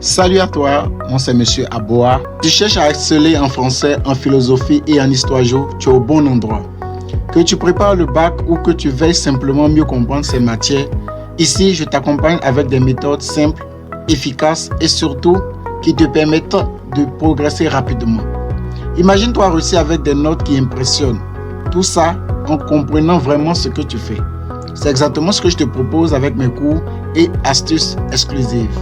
Salut à toi, moi c'est Monsieur Aboa. Tu cherches à exceller en français, en philosophie et en histoire géo, tu es au bon endroit. Que tu prépares le bac ou que tu veuilles simplement mieux comprendre ces matières, ici je t'accompagne avec des méthodes simples, efficaces et surtout qui te permettent de progresser rapidement. Imagine-toi réussir avec des notes qui impressionnent. Tout ça en comprenant vraiment ce que tu fais. C'est exactement ce que je te propose avec mes cours et astuces exclusives.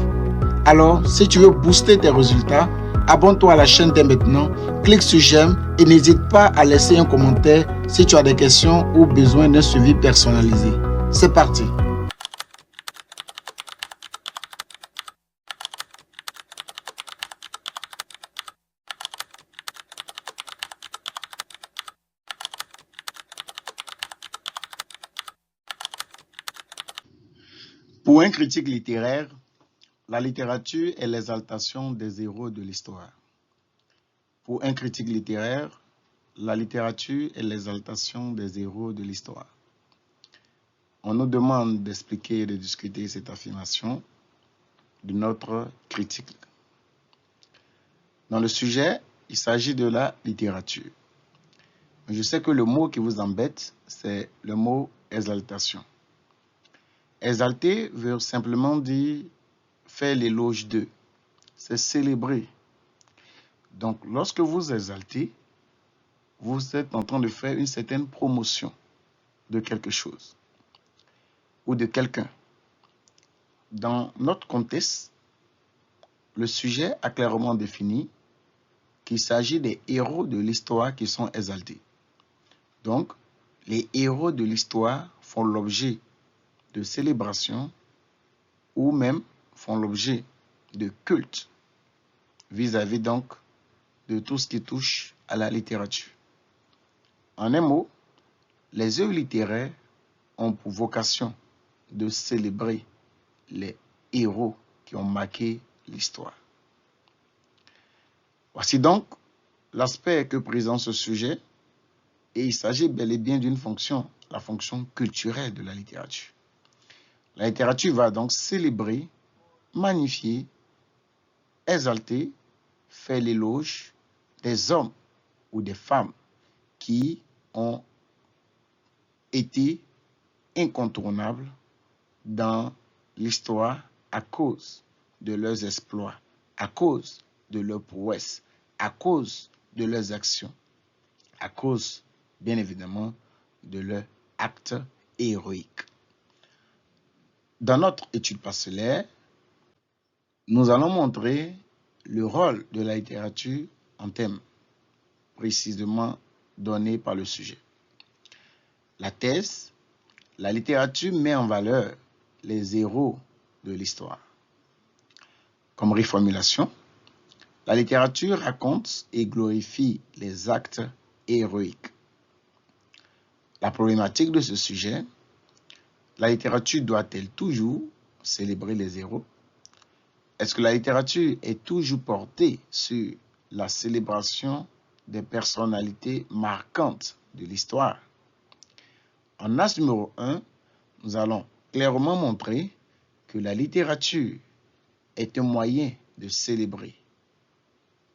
Alors, si tu veux booster tes résultats, abonne-toi à la chaîne dès maintenant, clique sur j'aime et n'hésite pas à laisser un commentaire si tu as des questions ou besoin d'un suivi personnalisé. C'est parti! Pour un critique littéraire, la littérature est l'exaltation des héros de l'histoire. Pour un critique littéraire, la littérature est l'exaltation des héros de l'histoire. On nous demande d'expliquer et de discuter cette affirmation de notre critique. Dans le sujet, il s'agit de la littérature. Je sais que le mot qui vous embête, c'est le mot exaltation. Exalter veut simplement dire faire l'éloge d'eux, c'est célébrer. Donc, lorsque vous exaltez, vous êtes en train de faire une certaine promotion de quelque chose ou de quelqu'un. Dans notre contexte, le sujet a clairement défini qu'il s'agit des héros de l'histoire qui sont exaltés. Donc, les héros de l'histoire font l'objet de célébrations ou même font l'objet de culte vis-à-vis donc de tout ce qui touche à la littérature. En un mot, les œuvres littéraires ont pour vocation de célébrer les héros qui ont marqué l'histoire. Voici donc l'aspect que présente ce sujet et il s'agit bel et bien d'une fonction, la fonction culturelle de la littérature. La littérature va donc célébrer, magnifier, exalter, faire l'éloge des hommes ou des femmes qui ont été incontournables dans l'histoire à cause de leurs exploits, à cause de leurs prouesses, à cause de leurs actions, à cause, bien évidemment, de leurs actes héroïques. Dans notre étude parcellaire, nous allons montrer le rôle de la littérature en thème précisément donné par le sujet. La thèse, la littérature met en valeur les héros de l'histoire. Comme reformulation, la littérature raconte et glorifie les actes héroïques. La problématique de ce sujet, la littérature doit-elle toujours célébrer les héros? Est-ce que la littérature est toujours portée sur la célébration des personnalités marquantes de l'histoire? En as numéro 1, nous allons clairement montrer que la littérature est un moyen de célébrer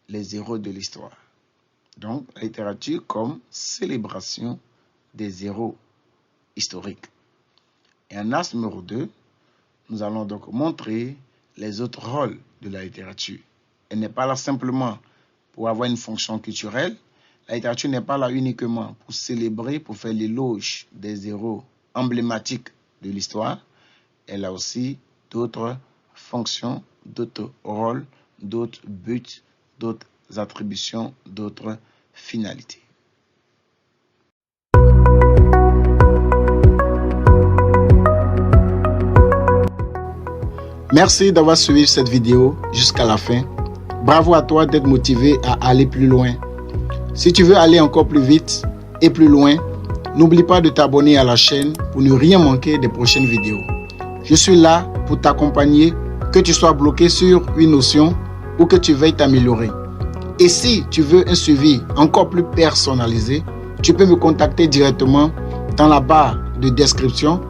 les héros de l'histoire. Donc, la littérature comme célébration des héros historiques. Et en as numéro 2, nous allons donc montrer les autres rôles de la littérature. Elle n'est pas là simplement pour avoir une fonction culturelle. La littérature n'est pas là uniquement pour célébrer, pour faire l'éloge des héros emblématiques de l'histoire. Elle a aussi d'autres fonctions, d'autres rôles, d'autres buts, d'autres attributions, d'autres finalités. Merci d'avoir suivi cette vidéo jusqu'à la fin. Bravo à toi d'être motivé à aller plus loin. Si tu veux aller encore plus vite et plus loin, n'oublie pas de t'abonner à la chaîne pour ne rien manquer des prochaines vidéos. Je suis là pour t'accompagner, que tu sois bloqué sur une notion ou que tu veuilles t'améliorer. Et si tu veux un suivi encore plus personnalisé, tu peux me contacter directement dans la barre de description,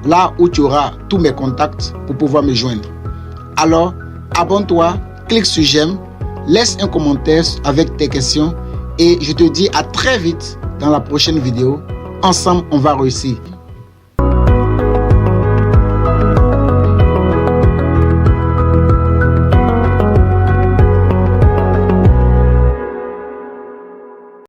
là où tu auras tous mes contacts pour pouvoir me joindre. Alors, abonne-toi, clique sur j'aime, laisse un commentaire avec tes questions et je te dis à très vite dans la prochaine vidéo. Ensemble, on va réussir.